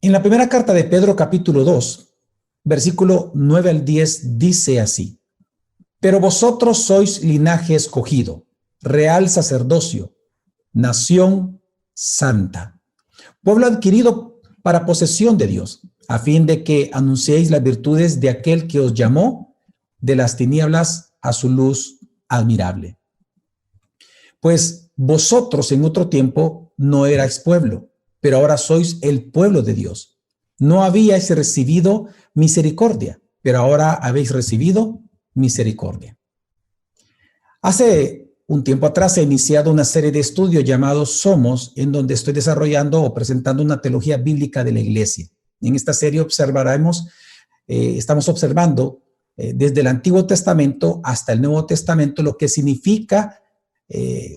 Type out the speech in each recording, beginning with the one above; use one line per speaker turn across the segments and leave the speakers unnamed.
En la primera carta de Pedro, capítulo 2, versículo 9 al 10, dice así: Pero vosotros sois linaje escogido, real sacerdocio, nación santa, pueblo adquirido para posesión de Dios, a fin de que anunciéis las virtudes de aquel que os llamó de las tinieblas a su luz admirable. Pues vosotros en otro tiempo no erais pueblo, pero ahora sois el pueblo de Dios. No habíais recibido misericordia, pero ahora habéis recibido misericordia. Hace un tiempo atrás he iniciado una serie de estudios llamados Somos, en donde estoy desarrollando o presentando una teología bíblica de la iglesia. En esta serie estamos observando desde el Antiguo Testamento hasta el Nuevo Testamento lo que significa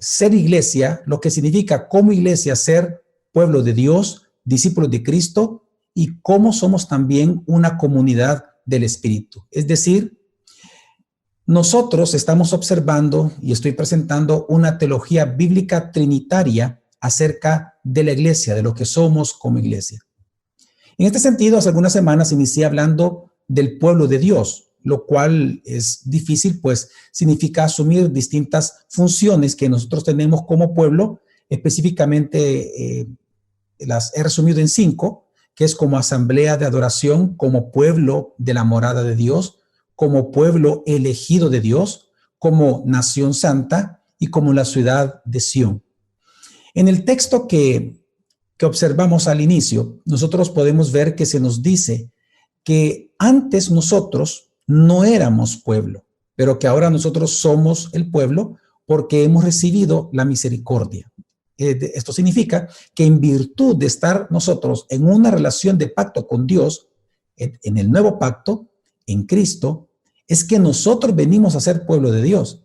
ser iglesia, lo que significa como iglesia ser pueblo de Dios, discípulos de Cristo, y cómo somos también una comunidad del Espíritu. Es decir, nosotros estamos observando y estoy presentando una teología bíblica trinitaria acerca de la iglesia, de lo que somos como iglesia. En este sentido, hace algunas semanas inicié hablando del pueblo de Dios, lo cual es difícil, pues significa asumir distintas funciones que nosotros tenemos como pueblo. Específicamente las he resumido en 5, que es como asamblea de adoración, como pueblo de la morada de Dios, como pueblo elegido de Dios, como nación santa y como la ciudad de Sión. En el texto que observamos al inicio, nosotros podemos ver que se nos dice que antes nosotros no éramos pueblo, pero que ahora nosotros somos el pueblo porque hemos recibido la misericordia. Esto significa que en virtud de estar nosotros en una relación de pacto con Dios, en el nuevo pacto, en Cristo, es que nosotros venimos a ser pueblo de Dios.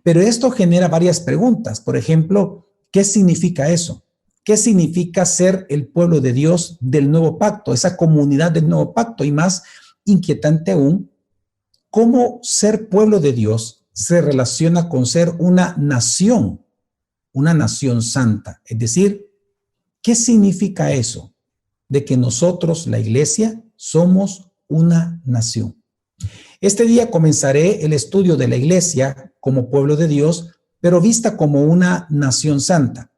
Pero esto genera varias preguntas. Por ejemplo, ¿qué significa eso? ¿Qué significa ser el pueblo de Dios del nuevo pacto, esa comunidad del nuevo pacto? Y más inquietante aún, ¿cómo ser pueblo de Dios se relaciona con ser una nación santa? Es decir, ¿qué significa eso? De que nosotros, la iglesia, somos una nación. Este día comenzaré el estudio de la iglesia como pueblo de Dios, pero vista como una nación santa.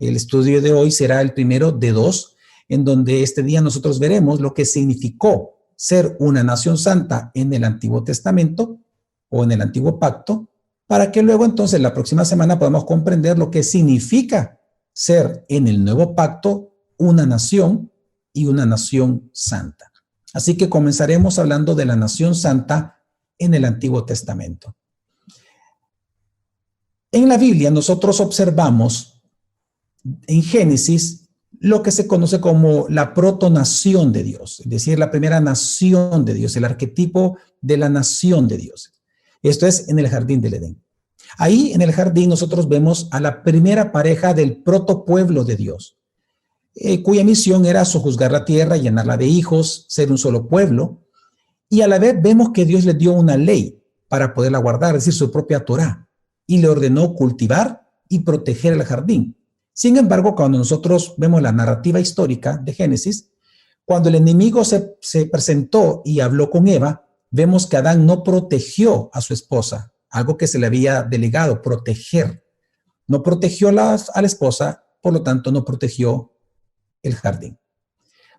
El estudio de hoy será el primero de 2, en donde este día nosotros veremos lo que significó ser una nación santa en el Antiguo Testamento o en el Antiguo Pacto, para que luego entonces la próxima semana podamos comprender lo que significa ser en el Nuevo Pacto una nación y una nación santa. Así que comenzaremos hablando de la nación santa en el Antiguo Testamento. En la Biblia nosotros observamos en Génesis lo que se conoce como la protonación de Dios, es decir, la primera nación de Dios, el arquetipo de la nación de Dios. Esto es en el jardín del Edén. Ahí en el jardín nosotros vemos a la primera pareja del protopueblo de Dios, cuya misión era sojuzgar la tierra, llenarla de hijos, ser un solo pueblo, y a la vez vemos que Dios les dio una ley para poderla guardar, es decir, su propia Torá, y le ordenó cultivar y proteger el jardín. Sin embargo, cuando nosotros vemos la narrativa histórica de Génesis, cuando el enemigo se presentó y habló con Eva, vemos que Adán no protegió a su esposa, algo que se le había delegado, proteger. No protegió a la esposa, por lo tanto no protegió el jardín.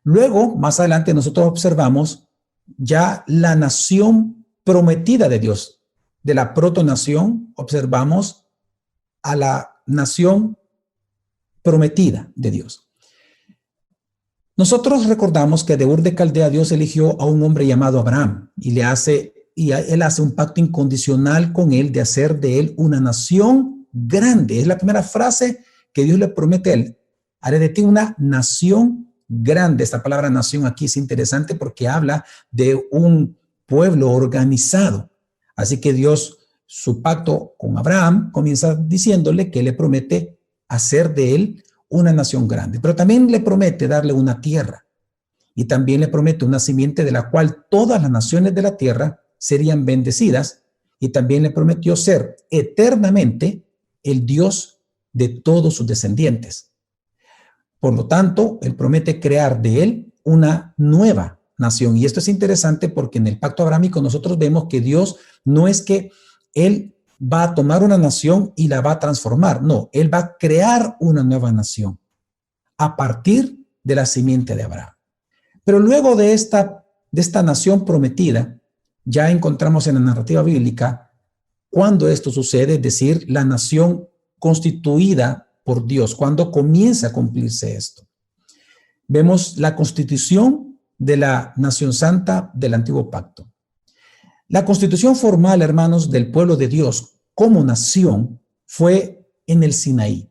Luego, más adelante, nosotros observamos ya la nación prometida de Dios. De la protonación observamos a la nación prometida de Dios. Nosotros recordamos que de Ur de Caldea Dios eligió a un hombre llamado Abraham y él hace un pacto incondicional con él de hacer de él una nación grande. Es la primera frase que Dios le promete a él. Haré de ti una nación grande. Esta palabra nación aquí es interesante porque habla de un pueblo organizado. Así que Dios, su pacto con Abraham, comienza diciéndole que le promete hacer de él una nación grande. Pero también le promete darle una tierra. Y también le promete una simiente de la cual todas las naciones de la tierra serían bendecidas. Y también le prometió ser eternamente el Dios de todos sus descendientes. Por lo tanto, Él promete crear de Él una nueva nación. Y esto es interesante porque en el pacto abrámico nosotros vemos que Dios no es que Él va a tomar una nación y la va a transformar. No, Él va a crear una nueva nación a partir de la simiente de Abraham. Pero luego de esta nación prometida, ya encontramos en la narrativa bíblica cuando esto sucede, es decir, la nación constituida por Dios, cuando comienza a cumplirse esto. Vemos la constitución de la nación santa del antiguo pacto. La constitución formal, hermanos, del pueblo de Dios como nación fue en el Sinaí.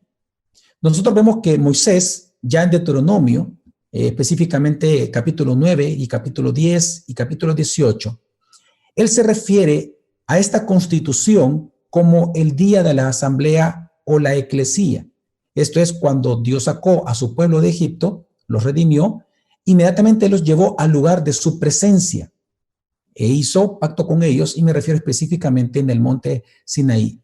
Nosotros vemos que Moisés, ya en Deuteronomio, específicamente capítulo 9 y capítulo 10 y capítulo 18, él se refiere a esta constitución como el día de la asamblea o la eclesía. Esto es cuando Dios sacó a su pueblo de Egipto, los redimió, inmediatamente los llevó al lugar de su presencia e hizo pacto con ellos, y me refiero específicamente en el monte Sinaí.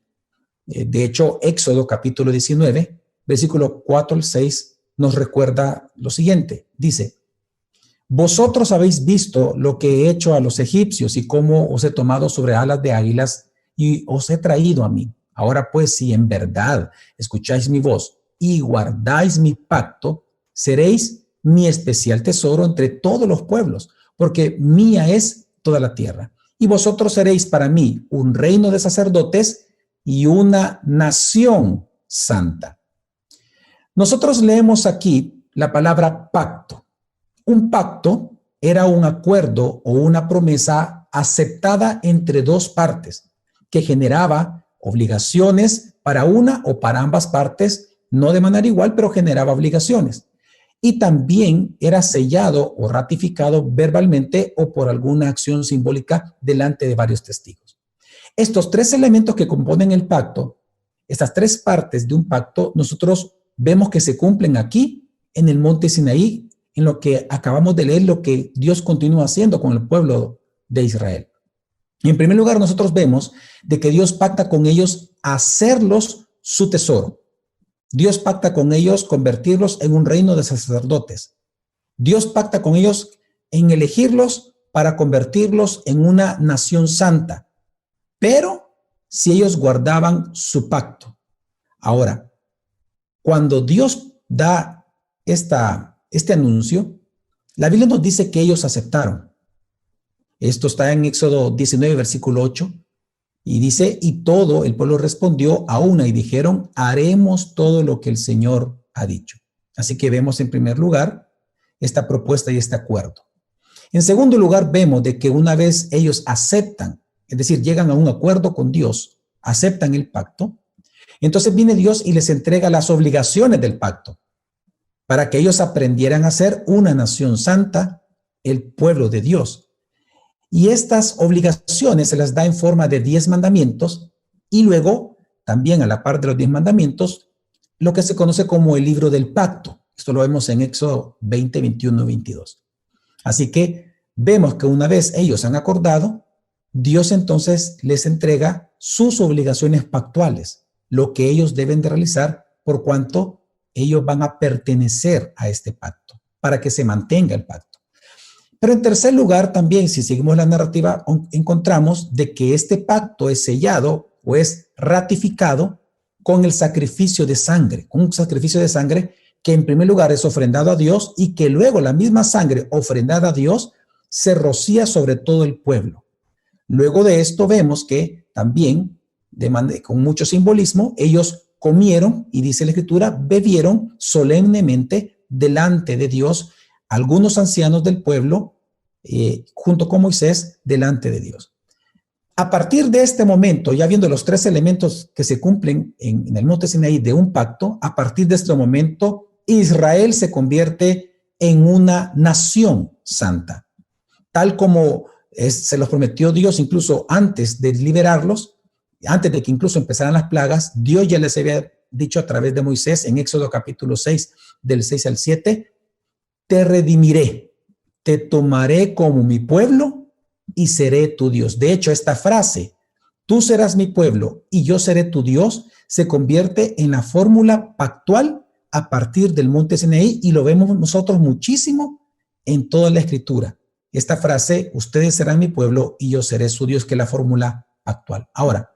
De hecho, Éxodo capítulo 19, versículo 4 al 6, nos recuerda lo siguiente. Dice: vosotros habéis visto lo que he hecho a los egipcios y cómo os he tomado sobre alas de águilas y os he traído a mí. Ahora pues, si en verdad escucháis mi voz y guardáis mi pacto, seréis mi especial tesoro entre todos los pueblos, porque mía es toda la tierra. Y vosotros seréis para mí un reino de sacerdotes y una nación santa. Nosotros leemos aquí la palabra pacto. Un pacto era un acuerdo o una promesa aceptada entre dos partes que generaba obligaciones para una o para ambas partes, no de manera igual, pero generaba obligaciones. Y también era sellado o ratificado verbalmente o por alguna acción simbólica delante de varios testigos. Estos tres elementos que componen el pacto, estas tres partes de un pacto, nosotros vemos que se cumplen aquí en el monte Sinaí, en lo que acabamos de leer, lo que Dios continúa haciendo con el pueblo de Israel. Y en primer lugar, nosotros vemos de que Dios pacta con ellos hacerlos su tesoro. Dios pacta con ellos convertirlos en un reino de sacerdotes. Dios pacta con ellos en elegirlos para convertirlos en una nación santa, pero si ellos guardaban su pacto. Ahora, cuando Dios da este anuncio, la Biblia nos dice que ellos aceptaron. Esto está en Éxodo 19, versículo 8. Y dice: y todo el pueblo respondió a una y dijeron: haremos todo lo que el Señor ha dicho. Así que vemos en primer lugar esta propuesta y este acuerdo. En segundo lugar, vemos de que una vez ellos aceptan, es decir, llegan a un acuerdo con Dios, aceptan el pacto, entonces viene Dios y les entrega las obligaciones del pacto para que ellos aprendieran a ser una nación santa, el pueblo de Dios. Y estas obligaciones se las da en forma de 10 mandamientos y luego, también a la par de los 10 mandamientos, lo que se conoce como el libro del pacto. Esto lo vemos en Éxodo 20, 21 y 22. Así que vemos que una vez ellos han acordado, Dios entonces les entrega sus obligaciones pactuales, lo que ellos deben de realizar por cuanto ellos van a pertenecer a este pacto, para que se mantenga el pacto. Pero en tercer lugar, también, si seguimos la narrativa, encontramos de que este pacto es sellado o es ratificado con el sacrificio de sangre, con un sacrificio de sangre que en primer lugar es ofrendado a Dios y que luego la misma sangre ofrendada a Dios se rocía sobre todo el pueblo. Luego de esto vemos que también, con mucho simbolismo, ellos comieron, y dice la Escritura, bebieron solemnemente delante de Dios, algunos ancianos del pueblo, junto con Moisés, delante de Dios. A partir de este momento, ya viendo los tres elementos que se cumplen en el monte Sinaí de un pacto, a partir de este momento, Israel se convierte en una nación santa, tal como se los prometió Dios incluso antes de liberarlos, antes de que incluso empezaran las plagas. Dios ya les había dicho a través de Moisés en Éxodo capítulo 6, del 6 al 7, te redimiré, te tomaré como mi pueblo y seré tu Dios. De hecho, esta frase, tú serás mi pueblo y yo seré tu Dios, se convierte en la fórmula pactual a partir del monte Sinaí y lo vemos nosotros muchísimo en toda la Escritura. Esta frase, ustedes serán mi pueblo y yo seré su Dios, que es la fórmula actual. Ahora,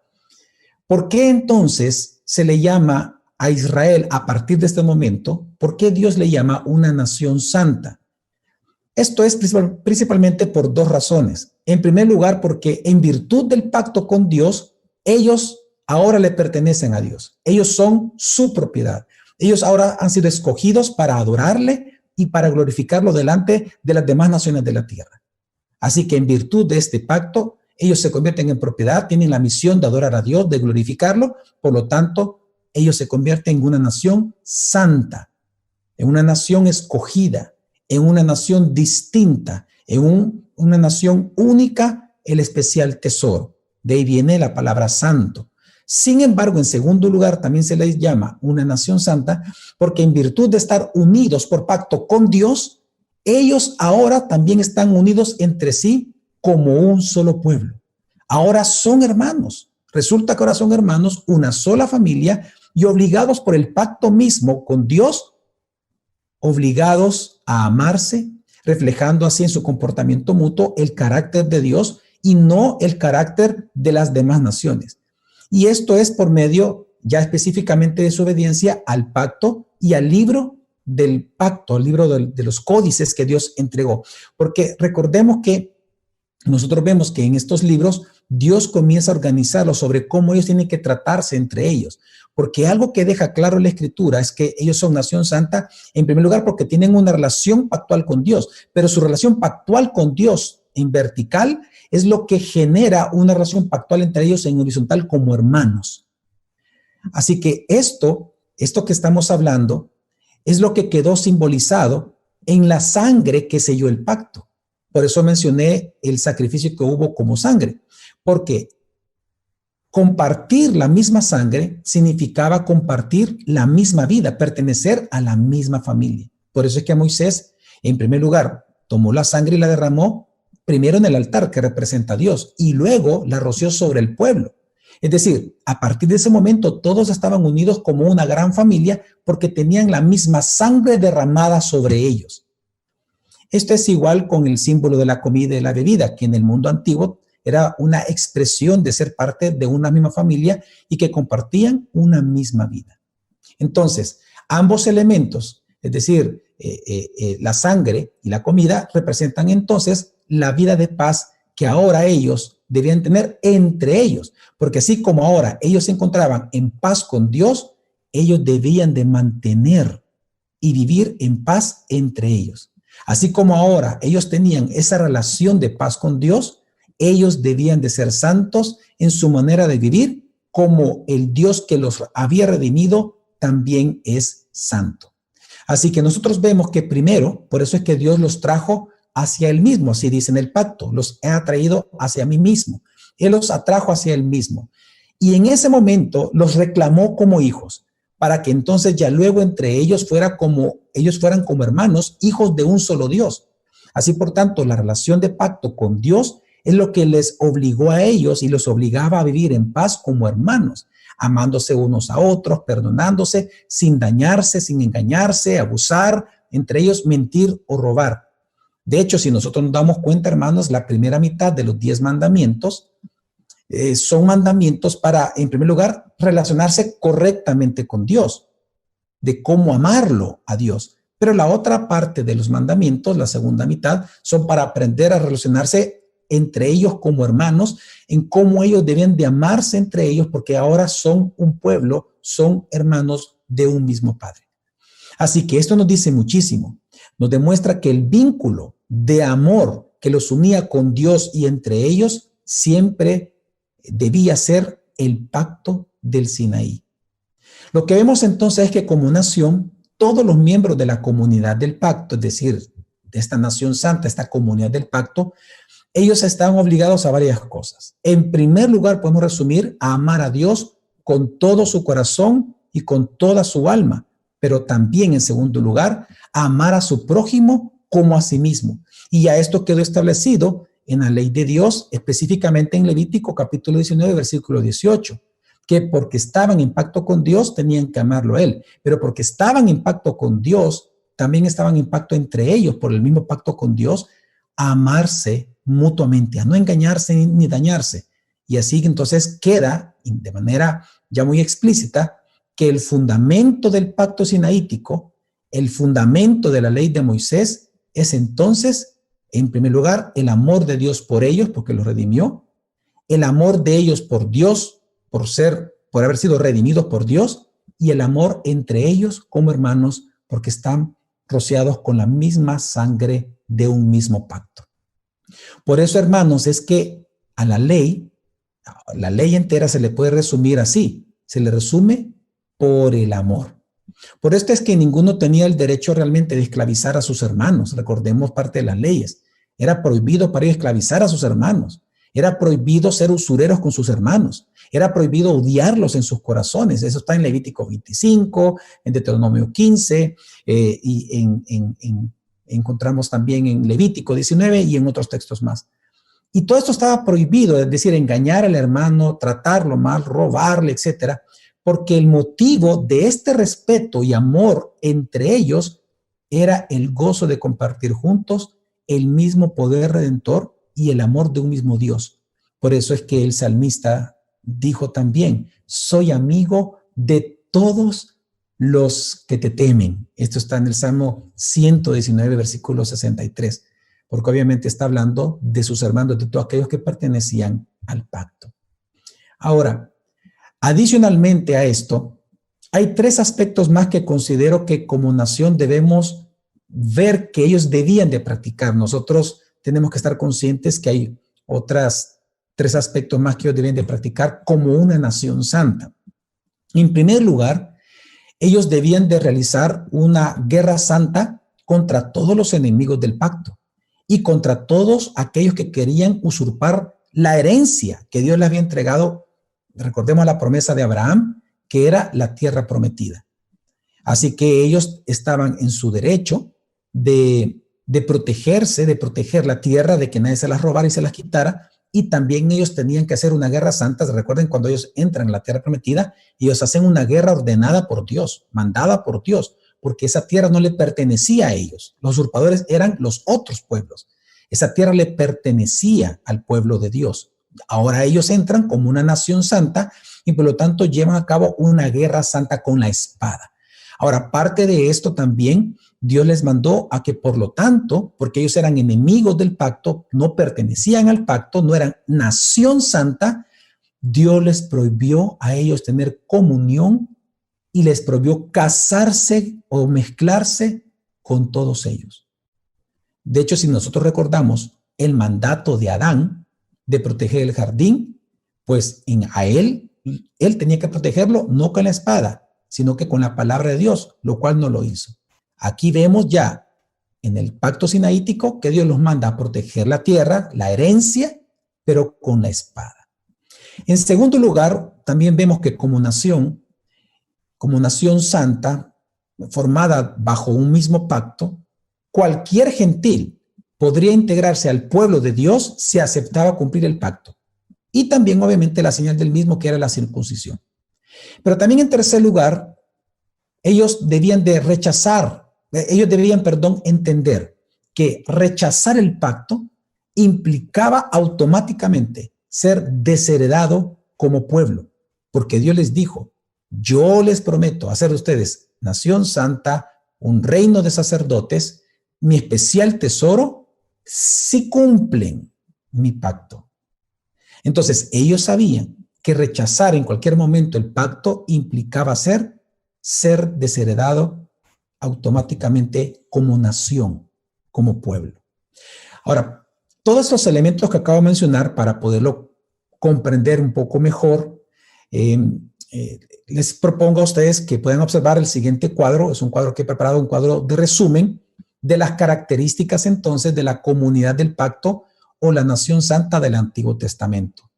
¿por qué entonces se le llama a Israel a partir de este momento? ¿Por qué Dios le llama una nación santa? Esto es principalmente por dos razones. En primer lugar, porque en virtud del pacto con Dios, ellos ahora le pertenecen a Dios. Ellos son su propiedad. Ellos ahora han sido escogidos para adorarle y para glorificarlo delante de las demás naciones de la tierra. Así que en virtud de este pacto, ellos se convierten en propiedad, tienen la misión de adorar a Dios, de glorificarlo. Por lo tanto, ellos se convierten en una nación santa, en una nación escogida, en una nación distinta, en una nación única, el especial tesoro. De ahí viene la palabra santo. Sin embargo, en segundo lugar, también se les llama una nación santa porque en virtud de estar unidos por pacto con Dios, ellos ahora también están unidos entre sí como un solo pueblo. Ahora son hermanos. Resulta que ahora son hermanos, una sola familia y obligados por el pacto mismo con Dios, obligados a amarse, reflejando así en su comportamiento mutuo el carácter de Dios y no el carácter de las demás naciones. Y esto es por medio ya específicamente de su obediencia al pacto y al libro del pacto, al libro de los códices que Dios entregó. Porque recordemos que nosotros vemos que en estos libros Dios comienza a organizarlos sobre cómo ellos tienen que tratarse entre ellos. Porque algo que deja claro la Escritura es que ellos son nación santa, en primer lugar porque tienen una relación pactual con Dios, pero su relación pactual con Dios en vertical es lo que genera una relación pactual entre ellos en horizontal como hermanos. Así que esto que estamos hablando es lo que quedó simbolizado en la sangre que selló el pacto. Por eso mencioné el sacrificio que hubo como sangre, porque compartir la misma sangre significaba compartir la misma vida, pertenecer a la misma familia. Por eso es que Moisés, en primer lugar, tomó la sangre y la derramó primero en el altar que representa a Dios y luego la roció sobre el pueblo. Es decir, a partir de ese momento todos estaban unidos como una gran familia porque tenían la misma sangre derramada sobre ellos. Esto es igual con el símbolo de la comida y la bebida, que en el mundo antiguo era una expresión de ser parte de una misma familia y que compartían una misma vida. Entonces, ambos elementos, es decir, la sangre y la comida, representan entonces la vida de paz que ahora ellos debían tener entre ellos, porque así como ahora ellos se encontraban en paz con Dios, ellos debían de mantener y vivir en paz entre ellos. Así como ahora ellos tenían esa relación de paz con Dios, ellos debían de ser santos en su manera de vivir, como el Dios que los había redimido también es santo. Así que nosotros vemos que primero, por eso es que Dios los trajo hacia Él mismo, así dice en el pacto, los he atraído hacia mí mismo. Él los atrajo hacia Él mismo. Y en ese momento los reclamó como hijos, para que entonces ya luego entre ellos fueran como hermanos, hijos de un solo Dios. Así por tanto, la relación de pacto con Dios es lo que les obligó a ellos y los obligaba a vivir en paz como hermanos, amándose unos a otros, perdonándose, sin dañarse, sin engañarse, abusar, entre ellos mentir o robar. De hecho, si nosotros nos damos cuenta, hermanos, la primera mitad de los 10 mandamientos son mandamientos para, en primer lugar, relacionarse correctamente con Dios, de cómo amarlo a Dios. Pero la otra parte de los mandamientos, la segunda mitad, son para aprender a relacionarse entre ellos como hermanos, en cómo ellos deben de amarse entre ellos, porque ahora son un pueblo, son hermanos de un mismo Padre. Así que esto nos dice muchísimo. Nos demuestra que el vínculo de amor que los unía con Dios y entre ellos siempre debía ser el pacto del Sinaí. Lo que vemos entonces es que como nación, todos los miembros de la comunidad del pacto, es decir, de esta nación santa, esta comunidad del pacto, ellos están obligados a varias cosas. En primer lugar, podemos resumir a amar a Dios con todo su corazón y con toda su alma, pero también en segundo lugar, a amar a su prójimo como a sí mismo. Y a esto quedó establecido en la ley de Dios, específicamente en Levítico capítulo 19, versículo 18. que porque estaban en pacto con Dios tenían que amarlo a Él, pero porque estaban en pacto con Dios, también estaban en pacto entre ellos por el mismo pacto con Dios, a amarse mutuamente, a no engañarse ni dañarse. Y así entonces queda de manera ya muy explícita que el fundamento del pacto sinaítico, el fundamento de la ley de Moisés, es entonces, en primer lugar, el amor de Dios por ellos, porque los redimió, el amor de ellos por Dios, por haber sido redimidos por Dios, y el amor entre ellos como hermanos, porque están rociados con la misma sangre de un mismo pacto. Por eso, hermanos, es que a la ley entera se le puede resumir así, se le resume por el amor. Por esto es que ninguno tenía el derecho realmente de esclavizar a sus hermanos. Recordemos parte de las leyes. Era prohibido para ellos esclavizar a sus hermanos. Era prohibido ser usureros con sus hermanos. Era prohibido odiarlos en sus corazones. Eso está en Levítico 25, en Deuteronomio 15, y encontramos también en Levítico 19 y en otros textos más. Y todo esto estaba prohibido, es decir, engañar al hermano, tratarlo mal, robarle, etcétera, porque el motivo de este respeto y amor entre ellos era el gozo de compartir juntos el mismo poder redentor y el amor de un mismo Dios. Por eso es que el salmista dijo también, soy amigo de todos los que te temen. Esto está en el Salmo 119, versículo 63, porque obviamente está hablando de sus hermanos, de todos aquellos que pertenecían al pacto. Ahora, adicionalmente a esto, hay tres aspectos más que considero que como nación debemos ver que ellos debían de practicar. Nosotros tenemos que estar conscientes que hay otras tres aspectos más que ellos deben de practicar como una nación santa. En primer lugar, ellos debían de realizar una guerra santa contra todos los enemigos del pacto y contra todos aquellos que querían usurpar la herencia que Dios les había entregado. Recordemos la promesa de Abraham, que era la tierra prometida. Así que ellos estaban en su derecho de protegerse, de proteger la tierra, de que nadie se las robara y se las quitara, y también ellos tenían que hacer una guerra santa. Recuerden, cuando ellos entran en la tierra prometida, ellos hacen una guerra ordenada por Dios, mandada por Dios, porque esa tierra no le pertenecía a ellos. Los usurpadores eran los otros pueblos. Esa tierra le pertenecía al pueblo de Dios. Ahora ellos entran como una nación santa y por lo tanto llevan a cabo una guerra santa con la espada. Ahora, parte de esto también, Dios les mandó a que por lo tanto, porque ellos eran enemigos del pacto, no pertenecían al pacto, no eran nación santa, Dios les prohibió a ellos tener comunión y les prohibió casarse o mezclarse con todos ellos. De hecho, si nosotros recordamos el mandato de Adán de proteger el jardín, pues él tenía que protegerlo no con la espada, sino que con la palabra de Dios, lo cual no lo hizo. Aquí vemos ya en el pacto sinaítico que Dios los manda a proteger la tierra, la herencia, pero con la espada. En segundo lugar, también vemos que como nación santa, formada bajo un mismo pacto, cualquier gentil podría integrarse al pueblo de Dios si aceptaba cumplir el pacto. Y también, obviamente, la señal del mismo, que era la circuncisión. Pero también, en tercer lugar, ellos debían entender que rechazar el pacto implicaba automáticamente ser desheredado como pueblo, porque Dios les dijo, yo les prometo hacer de ustedes nación santa, un reino de sacerdotes, mi especial tesoro, si cumplen mi pacto. Entonces, ellos sabían que rechazar en cualquier momento el pacto implicaba ser desheredado automáticamente como nación, como pueblo. Ahora, todos estos elementos que acabo de mencionar, para poderlo comprender un poco mejor, les propongo a ustedes que puedan observar el siguiente cuadro. Es un cuadro que he preparado, un cuadro de resumen de las características entonces de la comunidad del pacto o la nación santa del Antiguo Testamento.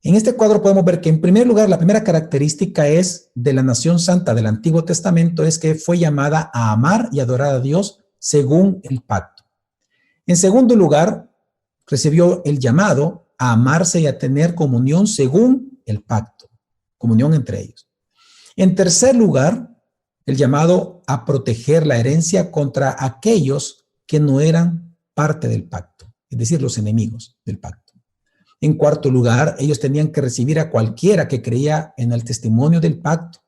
En este cuadro podemos ver que en primer lugar, la primera característica es de la nación santa del Antiguo Testamento es que fue llamada a amar y adorar a Dios según el pacto. En segundo lugar, recibió el llamado a amarse y a tener comunión según el pacto. comunión entre ellos. En tercer lugar, el llamado a proteger la herencia contra aquellos que no eran parte del pacto, es decir, los enemigos del pacto. En cuarto lugar, ellos tenían que recibir a cualquiera que creía en el testimonio del pacto.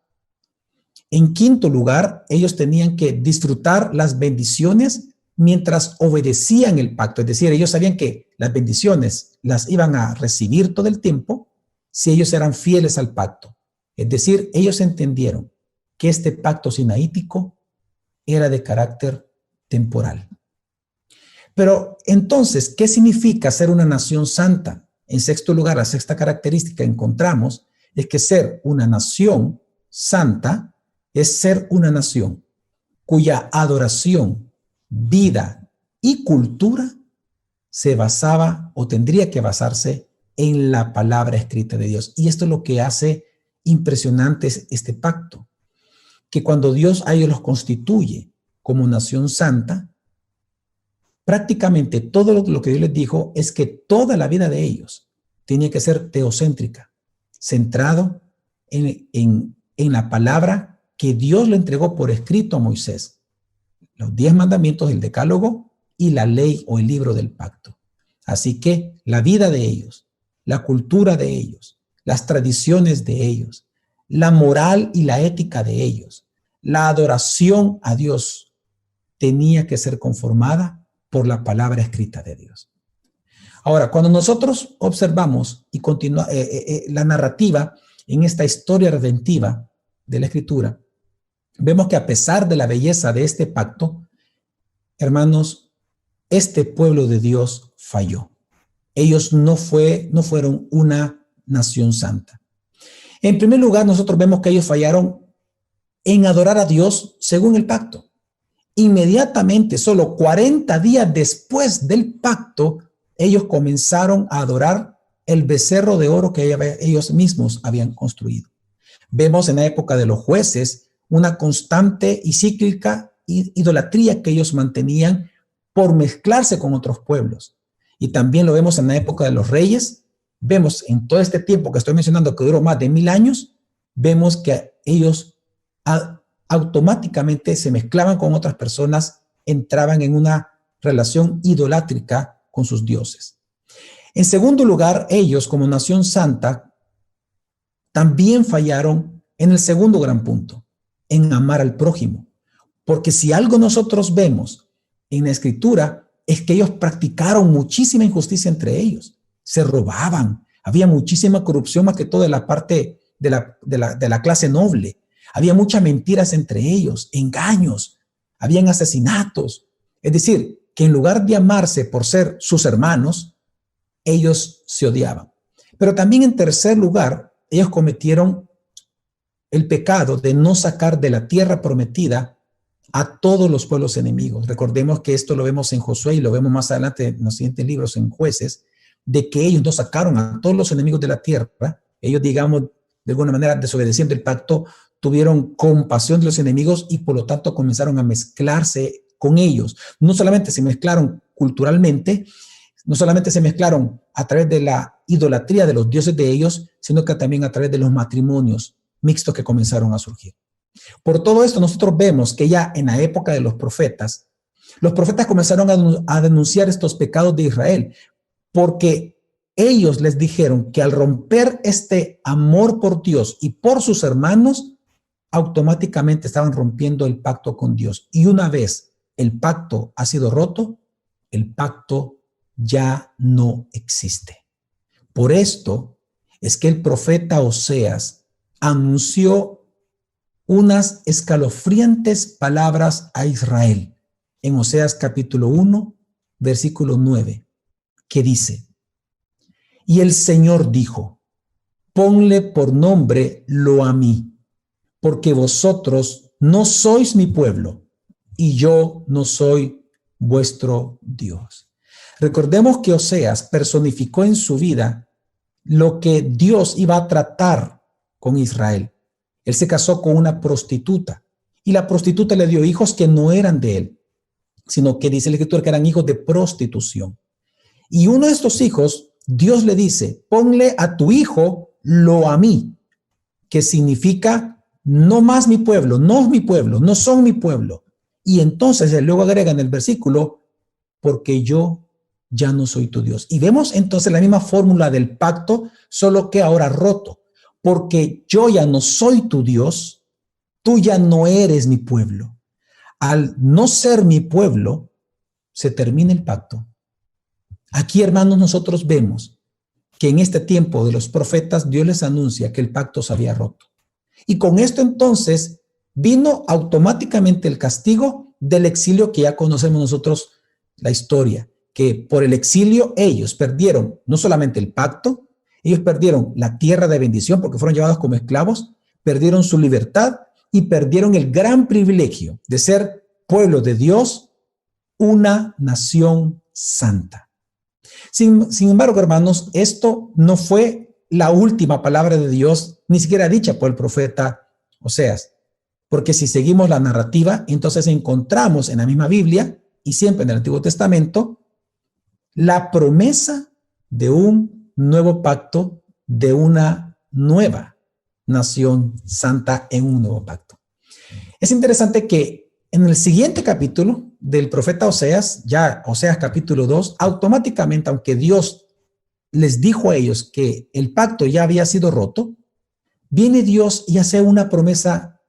En quinto lugar, ellos tenían que disfrutar las bendiciones mientras obedecían el pacto. Es decir, ellos sabían que las bendiciones las iban a recibir todo el tiempo si ellos eran fieles al pacto. Es decir, ellos entendieron que este pacto sinaítico era de carácter temporal. Pero entonces, ¿qué significa ser una nación santa? En sexto lugar, la sexta característica que encontramos es que ser una nación santa es ser una nación cuya adoración, vida y cultura se basaba o tendría que basarse en la palabra escrita de Dios. Y esto es lo que hace impresionante este pacto, que cuando Dios a ellos los constituye como nación santa, prácticamente todo lo que Dios les dijo es que toda la vida de ellos tenía que ser teocéntrica, centrado en la palabra que Dios le entregó por escrito a Moisés, los 10 mandamientos, el decálogo y la ley o el libro del pacto. Así que la vida de ellos, la cultura de ellos, las tradiciones de ellos, la moral y la ética de ellos, la adoración a Dios tenía que ser conformada por la palabra escrita de Dios. Ahora, cuando nosotros observamos y continúa la narrativa en esta historia redentiva de la Escritura, vemos que a pesar de la belleza de este pacto, hermanos, este pueblo de Dios falló. Ellos no fueron una nación santa. En primer lugar, nosotros vemos que ellos fallaron en adorar a Dios según el pacto. Inmediatamente, solo 40 días después del pacto, ellos comenzaron a adorar el becerro de oro que ellos mismos habían construido. Vemos en la época de los jueces una constante y cíclica idolatría que ellos mantenían por mezclarse con otros pueblos. Y también lo vemos en la época de los reyes. Vemos en todo este tiempo que estoy mencionando, que duró más de 1000 años, vemos que ellos automáticamente se mezclaban con otras personas, entraban en una relación idolátrica con sus dioses. En segundo lugar, ellos como nación santa también fallaron en el segundo gran punto, en amar al prójimo. Porque si algo nosotros vemos en la Escritura es que ellos practicaron muchísima injusticia entre ellos, se robaban, había muchísima corrupción más que todo de la parte de la clase noble. Había muchas mentiras entre ellos, engaños, habían asesinatos. Es decir, que en lugar de amarse por ser sus hermanos, ellos se odiaban. Pero también en tercer lugar, ellos cometieron el pecado de no sacar de la tierra prometida a todos los pueblos enemigos. Recordemos que esto lo vemos en Josué y lo vemos más adelante en los siguientes libros, en Jueces, de que ellos no sacaron a todos los enemigos de la tierra. Ellos, digamos, de alguna manera, desobedeciendo el pacto, tuvieron compasión de los enemigos y por lo tanto comenzaron a mezclarse con ellos. No solamente se mezclaron culturalmente, no solamente se mezclaron a través de la idolatría de los dioses de ellos, sino que también a través de los matrimonios mixtos que comenzaron a surgir. Por todo esto nosotros vemos que ya en la época de los profetas comenzaron a denunciar estos pecados de Israel, porque ellos les dijeron que al romper este amor por Dios y por sus hermanos, automáticamente estaban rompiendo el pacto con Dios. Y una vez el pacto ha sido roto, el pacto ya no existe. Por esto es que el profeta Oseas anunció unas escalofriantes palabras a Israel en Oseas capítulo 1, versículo 9, que dice: y el Señor dijo, ponle por nombre Lo-Amí, porque vosotros no sois mi pueblo y yo no soy vuestro Dios. Recordemos que Oseas personificó en su vida lo que Dios iba a tratar con Israel. Él se casó con una prostituta y la prostituta le dio hijos que no eran de él, sino que dice la Escritura que eran hijos de prostitución. Y uno de estos hijos, Dios le dice, ponle a tu hijo Lo-Amí. que significa no más mi pueblo, no es mi pueblo, no son mi pueblo. Y entonces él luego agrega en el versículo, porque yo ya no soy tu Dios. Y vemos entonces la misma fórmula del pacto, solo que ahora roto. Porque yo ya no soy tu Dios, tú ya no eres mi pueblo. Al no ser mi pueblo, se termina el pacto. Aquí, hermanos, nosotros vemos que en este tiempo de los profetas, Dios les anuncia que el pacto se había roto. Y con esto entonces vino automáticamente el castigo del exilio que ya conocemos nosotros la historia, que por el exilio ellos perdieron no solamente el pacto, ellos perdieron la tierra de bendición porque fueron llevados como esclavos, perdieron su libertad y perdieron el gran privilegio de ser pueblo de Dios, una nación santa. Sin embargo, hermanos, esto no fue la última palabra de Dios, ni siquiera dicha por el profeta Oseas, porque si seguimos la narrativa, entonces encontramos en la misma Biblia y siempre en el Antiguo Testamento la promesa de un nuevo pacto, de una nueva nación santa en un nuevo pacto. Es interesante que en el siguiente capítulo del profeta Oseas, ya Oseas capítulo 2, automáticamente, aunque Dios les dijo a ellos que el pacto ya había sido roto, viene Dios y hace una promesa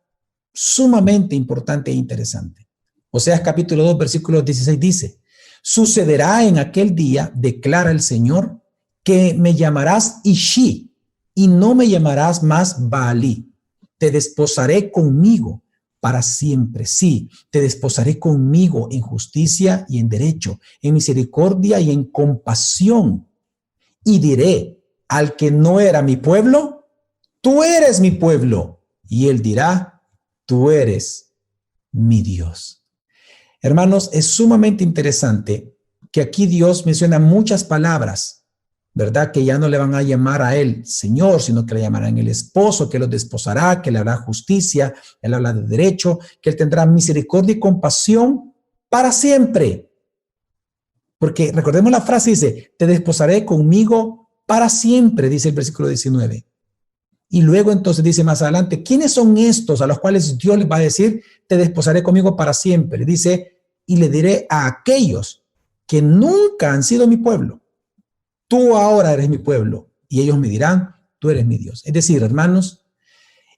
sumamente importante e interesante. Oseas capítulo 2, versículo 16 dice, sucederá en aquel día, declara el Señor, que me llamarás Ishi y no me llamarás más Baalí. Te desposaré conmigo para siempre. Sí, te desposaré conmigo en justicia y en derecho, en misericordia y en compasión. Y diré al que no era mi pueblo, tú eres mi pueblo. Y él dirá, tú eres mi Dios. Hermanos, es sumamente interesante que aquí Dios menciona muchas palabras, ¿verdad? Que ya no le van a llamar a él Señor, sino que le llamarán el esposo, que los desposará, que le hará justicia, él habla de derecho, que él tendrá misericordia y compasión para siempre. Porque recordemos la frase, dice, te desposaré conmigo para siempre, dice el versículo 19. Y luego entonces dice más adelante, ¿quiénes son estos a los cuales Dios les va a decir, te desposaré conmigo para siempre? Dice, y le diré a aquellos que nunca han sido mi pueblo, tú ahora eres mi pueblo. Y ellos me dirán, tú eres mi Dios. Es decir, hermanos,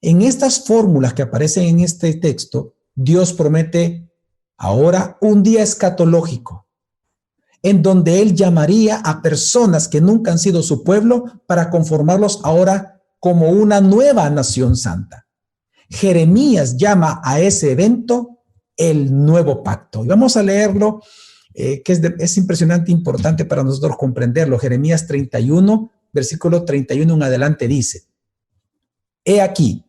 en estas fórmulas que aparecen en este texto, Dios promete ahora un día escatológico, en donde Él llamaría a personas que nunca han sido su pueblo para conformarlos ahora como una nueva nación santa. Jeremías llama a ese evento el nuevo pacto. Y vamos a leerlo, que es impresionante, importante para nosotros comprenderlo. Jeremías 31, versículo 31 en adelante dice, he aquí,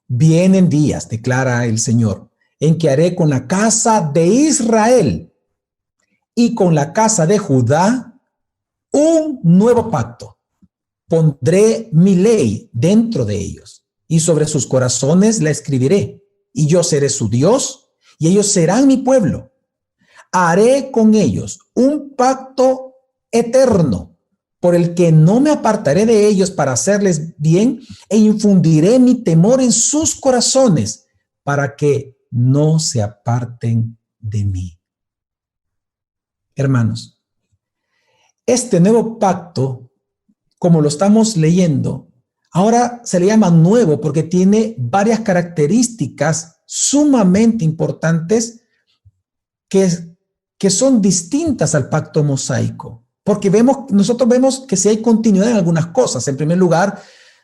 vienen días, declara el Señor, en que haré con la casa de Israel y con la casa de Judá un nuevo pacto. Pondré mi ley dentro de ellos y sobre sus corazones la escribiré y yo seré su Dios y ellos serán mi pueblo. Haré con ellos un pacto eterno por el que no me apartaré de ellos para hacerles bien e infundiré mi temor en sus corazones para que no se aparten de mí. Hermanos, este nuevo pacto, como lo estamos leyendo, ahora se le llama nuevo porque tiene varias características sumamente importantes que son distintas al pacto mosaico. Porque nosotros vemos que sí hay continuidad en algunas cosas. En primer lugar,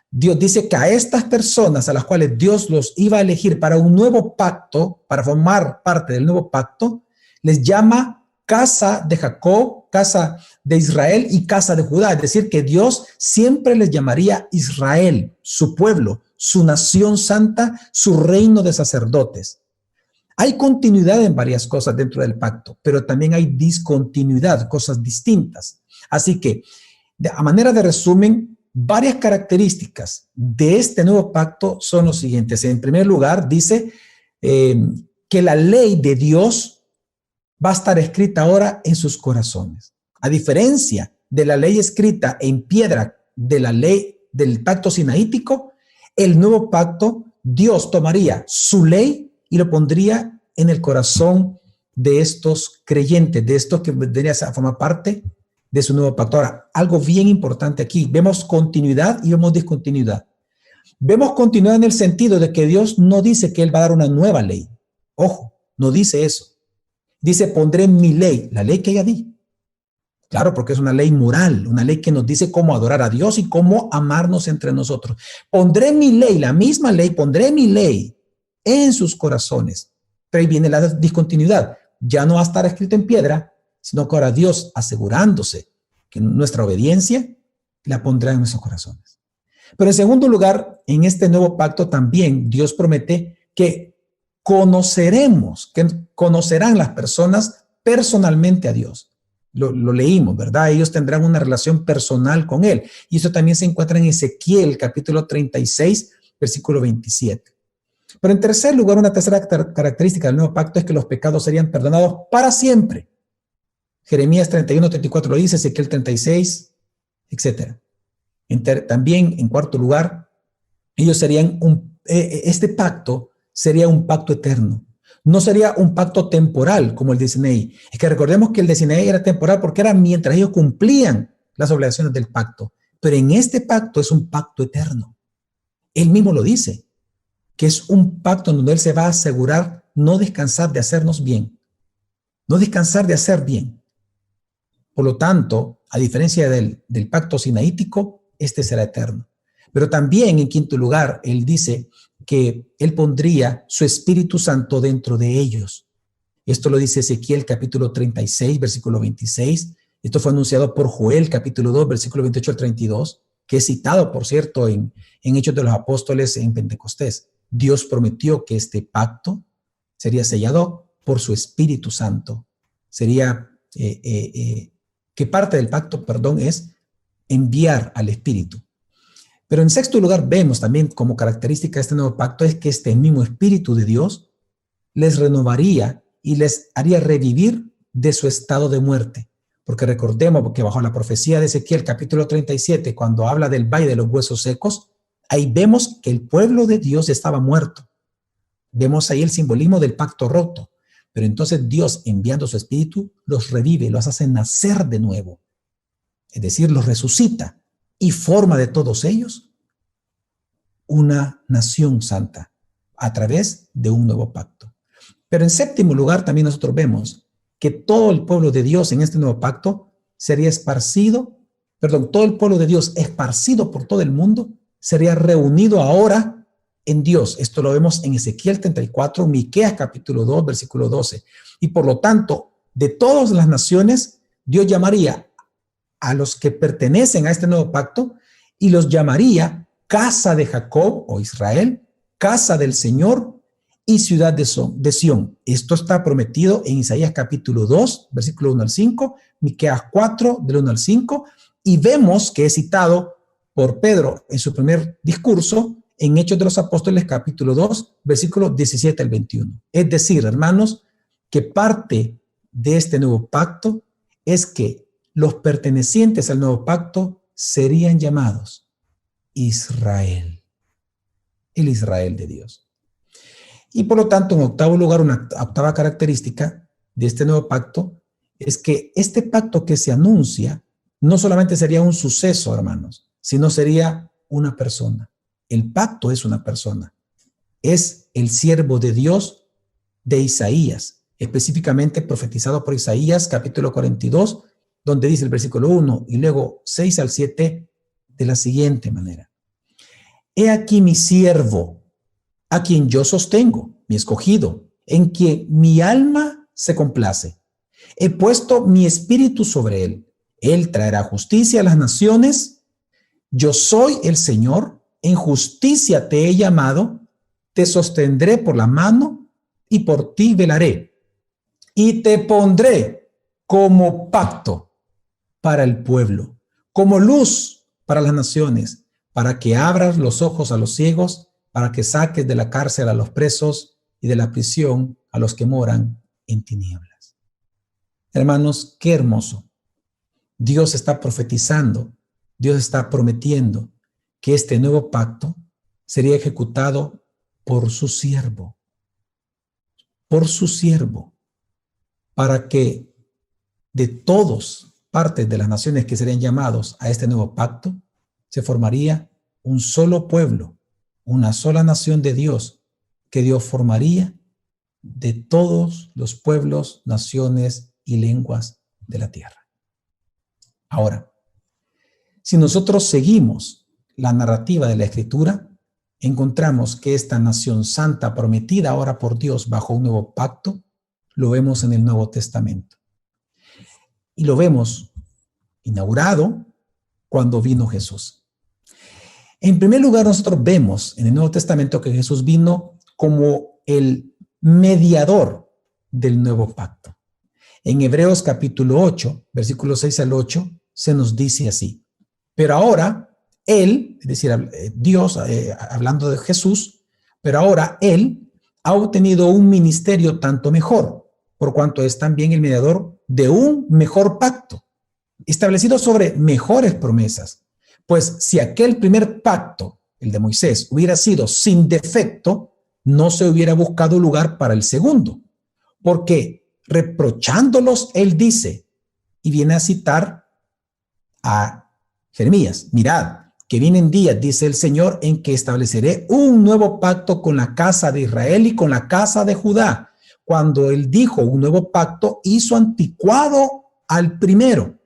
Dios dice que a estas personas a las cuales Dios los iba a elegir para un nuevo pacto, para formar parte del nuevo pacto, les llama casa de Jacob, casa de Israel y casa de Judá. Es decir, que Dios siempre les llamaría Israel, su pueblo, su nación santa, su reino de sacerdotes. Hay continuidad en varias cosas dentro del pacto, pero también hay discontinuidad, cosas distintas. Así que, a manera de resumen, varias características de este nuevo pacto son los siguientes. En primer lugar, dice que la ley de Dios va a estar escrita ahora en sus corazones. A diferencia de la ley escrita en piedra de la ley del pacto sinaítico, el nuevo pacto, Dios tomaría su ley y lo pondría en el corazón de estos creyentes, de estos que vendrían a formar parte de su nuevo pacto. Ahora, algo bien importante aquí, vemos continuidad y vemos discontinuidad. Vemos continuidad en el sentido de que Dios no dice que Él va a dar una nueva ley. Ojo, no dice eso. Dice, pondré mi ley, la ley que ella di. Claro, porque es una ley moral, una ley que nos dice cómo adorar a Dios y cómo amarnos entre nosotros. Pondré mi ley, la misma ley, pondré mi ley en sus corazones. Pero ahí viene la discontinuidad. Ya no va a estar escrito en piedra, sino que ahora Dios asegurándose que nuestra obediencia la pondrá en nuestros corazones. Pero en segundo lugar, en este nuevo pacto también Dios promete que conocerán las personas personalmente a Dios. Lo leímos, ¿verdad? Ellos tendrán una relación personal con Él. Y eso también se encuentra en Ezequiel, capítulo 36, versículo 27. Pero en tercer lugar, una tercera característica del nuevo pacto es que los pecados serían perdonados para siempre. Jeremías 31, 34 lo dice, Ezequiel 36, etc. También, en cuarto lugar, ellos serían este pacto sería un pacto eterno. No sería un pacto temporal como el de Sinaí. Es que recordemos que el de Sinaí era temporal porque era mientras ellos cumplían las obligaciones del pacto. Pero en este pacto es un pacto eterno. Él mismo lo dice, que es un pacto donde Él se va a asegurar no descansar de hacernos bien. No descansar de hacer bien. Por lo tanto, a diferencia del pacto sinaítico, este será eterno. Pero también, en quinto lugar, Él dice que Él pondría su Espíritu Santo dentro de ellos. Esto lo dice Ezequiel capítulo 36, versículo 26. Esto fue anunciado por Joel capítulo 2, versículo 28 al 32, que es citado, por cierto, en Hechos de los Apóstoles en Pentecostés. Dios prometió que este pacto sería sellado por su Espíritu Santo. Sería que parte del pacto, es enviar al Espíritu. Pero en sexto lugar vemos también como característica de este nuevo pacto es que este mismo Espíritu de Dios les renovaría y les haría revivir de su estado de muerte. Porque recordemos que bajo la profecía de Ezequiel capítulo 37, cuando habla del valle de los huesos secos, ahí vemos que el pueblo de Dios estaba muerto. Vemos ahí el simbolismo del pacto roto. Pero entonces Dios, enviando su Espíritu, los revive, los hace nacer de nuevo. Es decir, los resucita y forma de todos ellos una nación santa a través de un nuevo pacto. Pero en séptimo lugar también nosotros vemos que todo el pueblo de Dios en este nuevo pacto sería todo el pueblo de Dios esparcido por todo el mundo sería reunido ahora en Dios. Esto lo vemos en Ezequiel 34, Miqueas capítulo 2, versículo 12. Y por lo tanto, de todas las naciones, Dios llamaría a los que pertenecen a este nuevo pacto y los llamaría casa de Jacob o Israel, casa del Señor y ciudad de Sión. Esto está prometido en Isaías capítulo 2, versículo 1 al 5, Miqueas 4, del 1 al 5, y vemos que es citado por Pedro en su primer discurso en Hechos de los Apóstoles capítulo 2, versículo 17 al 21. Es decir, hermanos, que parte de este nuevo pacto es que los pertenecientes al nuevo pacto serían llamados Israel, el Israel de Dios. Y por lo tanto, en octavo lugar, una octava característica de este nuevo pacto es que este pacto que se anuncia no solamente sería un suceso, hermanos, sino sería una persona. El pacto es una persona. Es el siervo de Dios de Isaías, específicamente profetizado por Isaías, capítulo 42, donde dice el versículo 1 y luego 6 al 7 de la siguiente manera. He aquí mi siervo, a quien yo sostengo, mi escogido, en quien mi alma se complace. He puesto mi espíritu sobre él. Él traerá justicia a las naciones. Yo soy el Señor, en justicia te he llamado, te sostendré por la mano y por ti velaré. Y te pondré como pacto para el pueblo, como luz para las naciones, para que abras los ojos a los ciegos, para que saques de la cárcel a los presos y de la prisión a los que moran en tinieblas. Hermanos, qué hermoso. Dios está profetizando, Dios está prometiendo que este nuevo pacto sería ejecutado por su siervo, para que de todas partes de las naciones que serían llamados a este nuevo pacto, se formaría un solo pueblo, una sola nación de Dios, que Dios formaría de todos los pueblos, naciones y lenguas de la tierra. Ahora, si nosotros seguimos la narrativa de la Escritura, encontramos que esta nación santa prometida ahora por Dios bajo un nuevo pacto, lo vemos en el Nuevo Testamento. Y lo vemos inaugurado cuando vino Jesús. En primer lugar, nosotros vemos en el Nuevo Testamento que Jesús vino como el mediador del nuevo pacto. En Hebreos capítulo 8, versículos 6 al 8, se nos dice así: pero ahora Él, es decir, Dios, hablando de Jesús, pero ahora Él ha obtenido un ministerio tanto mejor, por cuanto es también el mediador de un mejor pacto, establecido sobre mejores promesas. Pues si aquel primer pacto, el de Moisés, hubiera sido sin defecto, no se hubiera buscado lugar para el segundo, porque reprochándolos, él dice, y viene a citar a Jeremías: mirad, que vienen días, dice el Señor, en que estableceré un nuevo pacto con la casa de Israel y con la casa de Judá. Cuando él dijo un nuevo pacto, hizo anticuado al primero,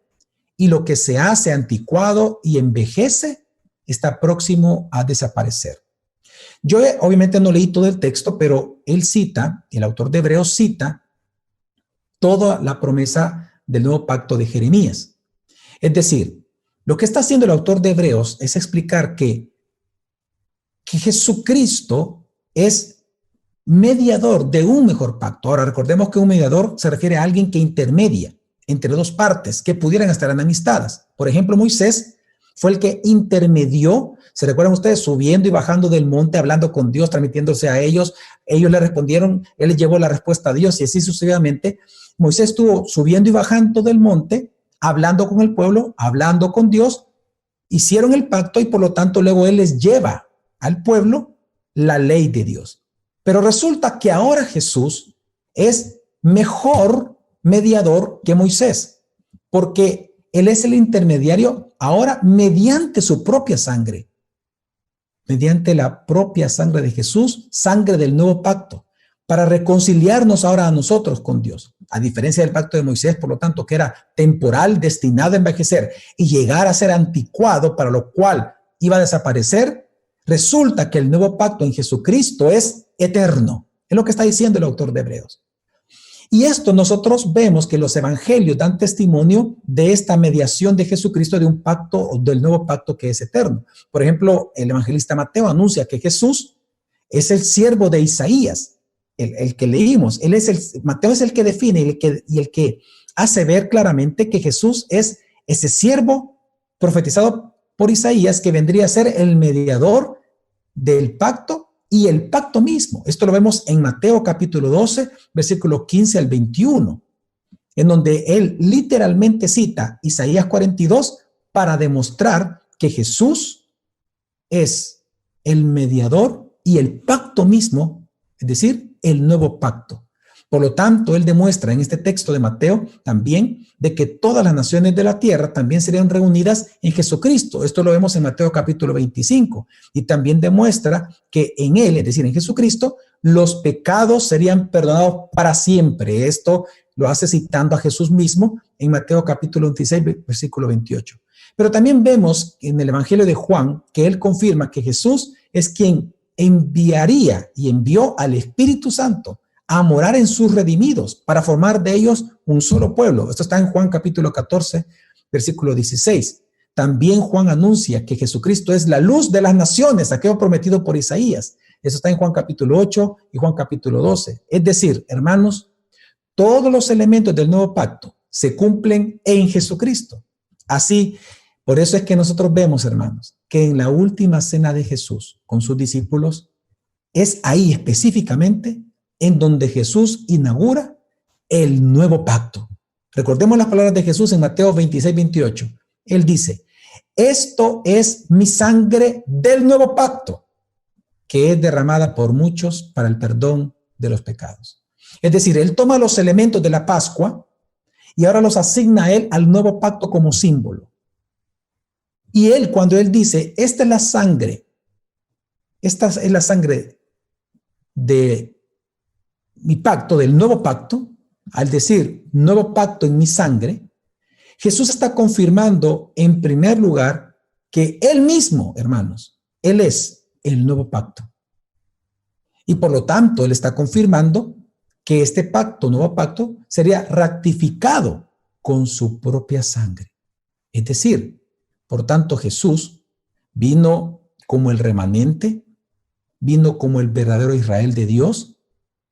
y lo que se hace anticuado y envejece está próximo a desaparecer. Yo obviamente no leí todo el texto, pero él cita, el autor de Hebreos cita toda la promesa del nuevo pacto de Jeremías. Es decir, lo que está haciendo el autor de Hebreos es explicar que Jesucristo es mediador de un mejor pacto. Ahora, recordemos que un mediador se refiere a alguien que intermedia entre dos partes que pudieran estar enemistadas. Por ejemplo, Moisés fue el que intermedió, ¿se recuerdan ustedes? Subiendo y bajando del monte, hablando con Dios, transmitiéndose a ellos. Ellos le respondieron, él les llevó la respuesta a Dios y así sucesivamente. Moisés estuvo subiendo y bajando del monte, hablando con el pueblo, hablando con Dios. Hicieron el pacto y por lo tanto luego él les lleva al pueblo la ley de Dios. Pero resulta que ahora Jesús es mejor mediador que Moisés, porque él es el intermediario ahora mediante su propia sangre, mediante la propia sangre de Jesús, sangre del nuevo pacto, para reconciliarnos ahora a nosotros con Dios. A diferencia del pacto de Moisés, por lo tanto, que era temporal, destinado a envejecer y llegar a ser anticuado, para lo cual iba a desaparecer, resulta que el nuevo pacto en Jesucristo es eterno. Es lo que está diciendo el autor de Hebreos. Y esto nosotros vemos que los evangelios dan testimonio de esta mediación de Jesucristo, de un pacto o del nuevo pacto que es eterno. Por ejemplo, el evangelista Mateo anuncia que Jesús es el siervo de Isaías, el que leímos. Mateo es el que define y el que hace ver claramente que Jesús es ese siervo profetizado por Isaías que vendría a ser el mediador del pacto y el pacto mismo. Esto lo vemos en Mateo capítulo 12, versículos 15 al 21, en donde él literalmente cita Isaías 42 para demostrar que Jesús es el mediador y el pacto mismo, es decir, el nuevo pacto. Por lo tanto, él demuestra en este texto de Mateo también de que todas las naciones de la tierra también serían reunidas en Jesucristo. Esto lo vemos en Mateo capítulo 25. Y también demuestra que en él, es decir, en Jesucristo, los pecados serían perdonados para siempre. Esto lo hace citando a Jesús mismo en Mateo capítulo 26, versículo 28. Pero también vemos en el Evangelio de Juan que él confirma que Jesús es quien enviaría y envió al Espíritu Santo a morar en sus redimidos para formar de ellos un solo pueblo. Esto está en Juan capítulo 14, versículo 16. También Juan anuncia que Jesucristo es la luz de las naciones, aquello prometido por Isaías. Eso está en Juan capítulo 8 y Juan capítulo 12. Es decir, hermanos, todos los elementos del nuevo pacto se cumplen en Jesucristo. Así, por eso es que nosotros vemos, hermanos, que en la última cena de Jesús con sus discípulos, es ahí específicamente en donde Jesús inaugura el nuevo pacto. Recordemos las palabras de Jesús en Mateo 26, 28. Él dice, esto es mi sangre del nuevo pacto, que es derramada por muchos para el perdón de los pecados. Es decir, él toma los elementos de la Pascua y ahora los asigna a él al nuevo pacto como símbolo. Y él, cuando él dice, esta es la sangre de mi pacto, del nuevo pacto, al decir nuevo pacto en mi sangre, Jesús está confirmando en primer lugar que él mismo, hermanos, él es el nuevo pacto. Y por lo tanto, él está confirmando que este pacto, nuevo pacto, sería ratificado con su propia sangre. Es decir, por tanto, Jesús vino como el remanente, vino como el verdadero Israel de Dios,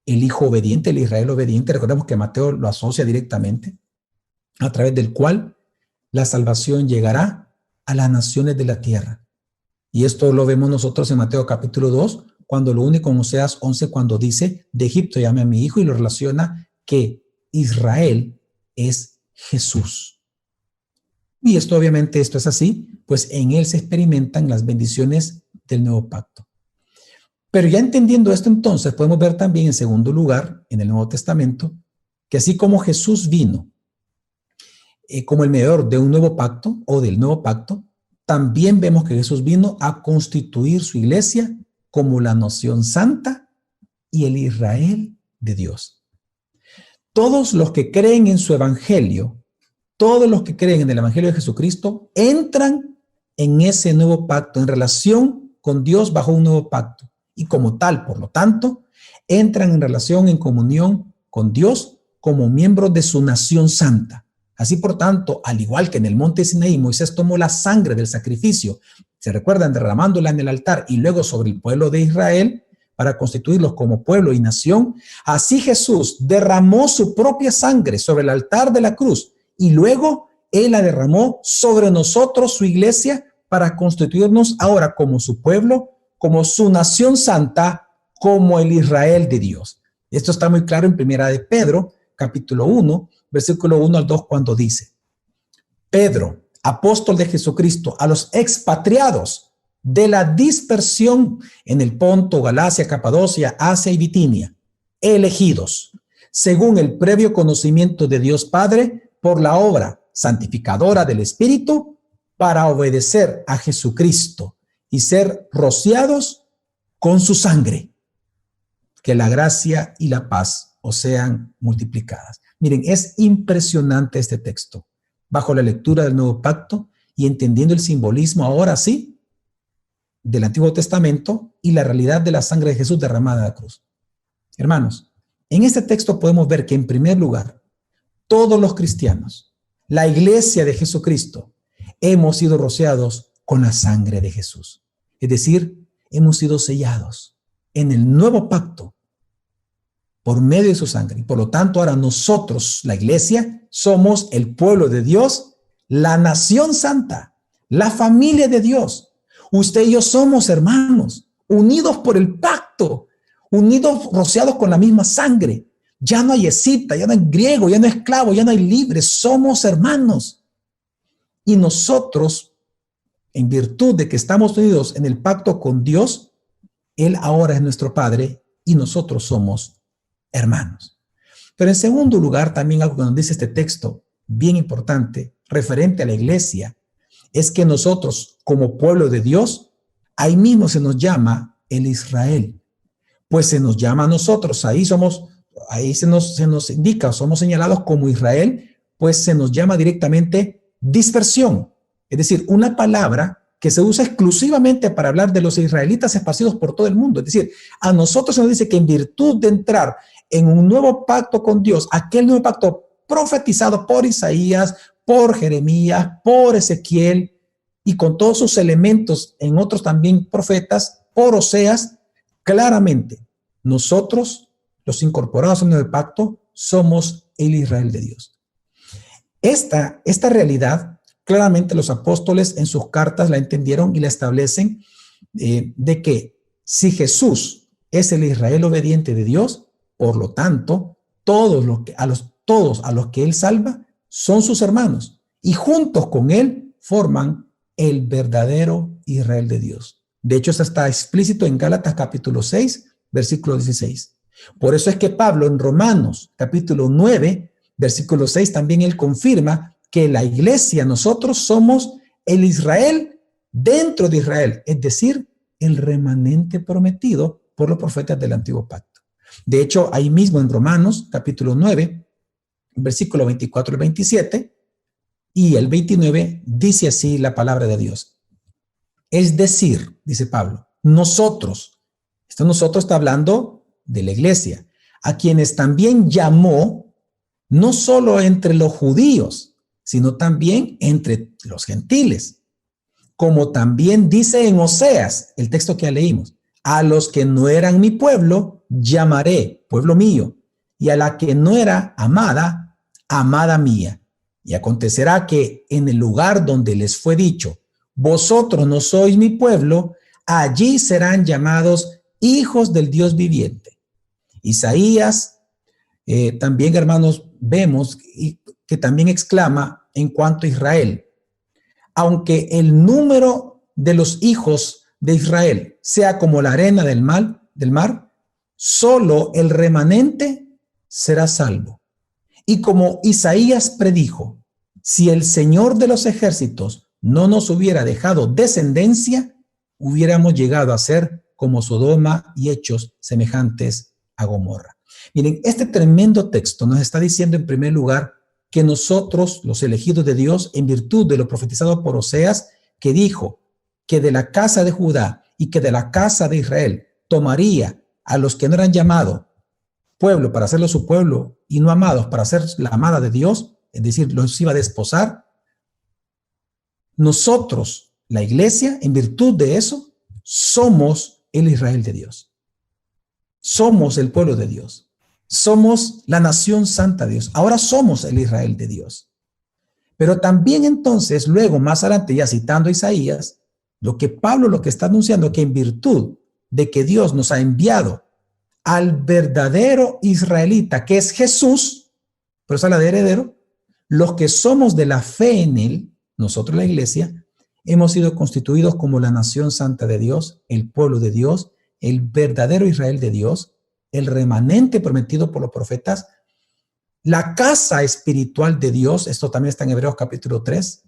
el Hijo obediente, el Israel obediente. Recordemos que Mateo lo asocia directamente, a través del cual la salvación llegará a las naciones de la tierra. Y esto lo vemos nosotros en Mateo capítulo 2, cuando lo une con Oseas 11, cuando dice, de Egipto llamé a mi hijo, y lo relaciona que Israel es Jesús. Y esto obviamente esto es así, pues en él se experimentan las bendiciones del nuevo pacto. Pero ya entendiendo esto, entonces podemos ver también en segundo lugar, en el Nuevo Testamento, que así como Jesús vino como el mediador de un nuevo pacto o del nuevo pacto, también vemos que Jesús vino a constituir su iglesia como la nación santa y el Israel de Dios. Todos los que creen en su evangelio, todos los que creen en el evangelio de Jesucristo, entran en ese nuevo pacto, en relación con Dios bajo un nuevo pacto. Y como tal, por lo tanto, entran en relación, en comunión con Dios como miembros de su nación santa. Así, por tanto, al igual que en el monte Sinaí, Moisés tomó la sangre del sacrificio, se recuerdan, derramándola en el altar y luego sobre el pueblo de Israel para constituirlos como pueblo y nación, así Jesús derramó su propia sangre sobre el altar de la cruz y luego él la derramó sobre nosotros, su iglesia, para constituirnos ahora como su pueblo, como su nación santa, como el Israel de Dios. Esto está muy claro en Primera de Pedro, capítulo 1, versículo 1 al 2, cuando dice, Pedro, apóstol de Jesucristo, a los expatriados de la dispersión en el Ponto, Galacia, Capadocia, Asia y Bitinia, elegidos, según el previo conocimiento de Dios Padre, por la obra santificadora del Espíritu, para obedecer a Jesucristo y ser rociados con su sangre. Que la gracia y la paz os sean multiplicadas. Miren, es impresionante este texto, bajo la lectura del Nuevo Pacto y entendiendo el simbolismo ahora sí del Antiguo Testamento y la realidad de la sangre de Jesús derramada en la cruz. Hermanos, en este texto podemos ver que en primer lugar, todos los cristianos, la iglesia de Jesucristo, hemos sido rociados con la sangre de Jesús. Es decir, hemos sido sellados en el nuevo pacto por medio de su sangre. Y por lo tanto, ahora nosotros, la iglesia, somos el pueblo de Dios, la nación santa, la familia de Dios. Usted y yo somos hermanos, unidos por el pacto, unidos, rociados con la misma sangre. Ya no hay escita, ya no hay griego, ya no hay esclavo, ya no hay libre, somos hermanos. Y nosotros, en virtud de que estamos unidos en el pacto con Dios, Él ahora es nuestro Padre y nosotros somos hermanos. Pero en segundo lugar, también algo que nos dice este texto, bien importante, referente a la iglesia, es que nosotros, como pueblo de Dios, ahí mismo se nos llama el Israel. Pues se nos llama a nosotros, ahí se nos indica, somos señalados como Israel, pues se nos llama directamente dispersión. Es decir, una palabra que se usa exclusivamente para hablar de los israelitas esparcidos por todo el mundo. Es decir, a nosotros se nos dice que en virtud de entrar en un nuevo pacto con Dios, aquel nuevo pacto profetizado por Isaías, por Jeremías, por Ezequiel y con todos sus elementos en otros también profetas, por Oseas, claramente nosotros, los incorporados en el nuevo pacto, somos el Israel de Dios. Esta realidad, claramente los apóstoles en sus cartas la entendieron y la establecen de que si Jesús es el Israel obediente de Dios, por lo tanto, todos a los que Él salva son sus hermanos y juntos con Él forman el verdadero Israel de Dios. De hecho, eso está explícito en Gálatas capítulo 6, versículo 16. Por eso es que Pablo en Romanos capítulo 9, versículo 6, también él confirma que la iglesia, nosotros somos el Israel dentro de Israel, es decir, el remanente prometido por los profetas del antiguo pacto. De hecho, ahí mismo en Romanos capítulo 9, versículo 24 y 27, y el 29 dice así la palabra de Dios. Es decir, dice Pablo, nosotros está hablando de la iglesia, a quienes también llamó, no solo entre los judíos, sino también entre los gentiles. Como también dice en Oseas, el texto que ya leímos, a los que no eran mi pueblo, llamaré pueblo mío, y a la que no era amada, amada mía. Y acontecerá que en el lugar donde les fue dicho, vosotros no sois mi pueblo, allí serán llamados hijos del Dios viviente. Isaías, también, hermanos, vemos que también exclama en cuanto a Israel, aunque el número de los hijos de Israel sea como la arena del mar, solo el remanente será salvo. Y como Isaías predijo, si el Señor de los ejércitos no nos hubiera dejado descendencia, hubiéramos llegado a ser como Sodoma y hechos semejantes a Gomorra. Miren, este tremendo texto nos está diciendo en primer lugar que nosotros, los elegidos de Dios, en virtud de lo profetizado por Oseas, que dijo que de la casa de Judá y que de la casa de Israel tomaría a los que no eran llamados pueblo para hacerlo su pueblo y no amados para ser la amada de Dios, es decir, los iba a desposar. Nosotros, la iglesia, en virtud de eso, somos el Israel de Dios. Somos el pueblo de Dios. Somos la nación santa de Dios. Ahora somos el Israel de Dios. Pero también entonces, luego, más adelante, ya citando a Isaías, Pablo lo que está anunciando es que en virtud de que Dios nos ha enviado al verdadero israelita, que es Jesús, por eso habla de heredero, los que somos de la fe en él, nosotros la iglesia, hemos sido constituidos como la nación santa de Dios, el pueblo de Dios, el verdadero Israel de Dios, el remanente prometido por los profetas, la casa espiritual de Dios. Esto también está en Hebreos capítulo 3,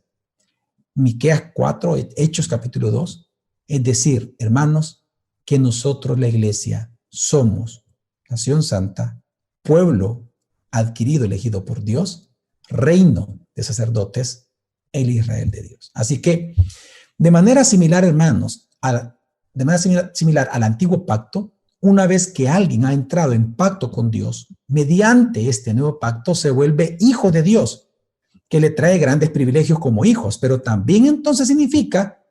Miqueas 4, Hechos capítulo 2. Es decir, hermanos, que nosotros la iglesia somos nación santa, pueblo adquirido, elegido por Dios, reino de sacerdotes, el Israel de Dios. Así que, de manera similar, hermanos, similar al antiguo pacto, una vez que alguien ha entrado en pacto con Dios, mediante este nuevo pacto se vuelve hijo de Dios, que le trae grandes privilegios como hijos, pero también entonces significa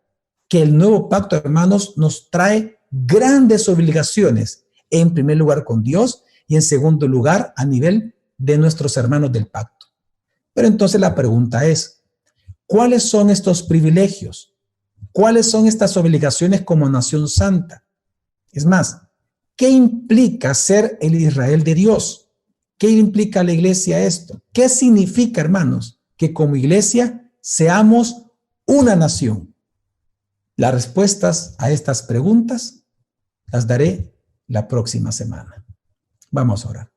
que el nuevo pacto, hermanos, nos trae grandes obligaciones, en primer lugar con Dios y en segundo lugar a nivel de nuestros hermanos del pacto. Pero entonces la pregunta es, ¿cuáles son estos privilegios? ¿Cuáles son estas obligaciones como nación santa? Es más, ¿qué implica ser el Israel de Dios? ¿Qué implica la iglesia esto? ¿Qué significa, hermanos, que como iglesia seamos una nación? Las respuestas a estas preguntas las daré la próxima semana. Vamos a orar.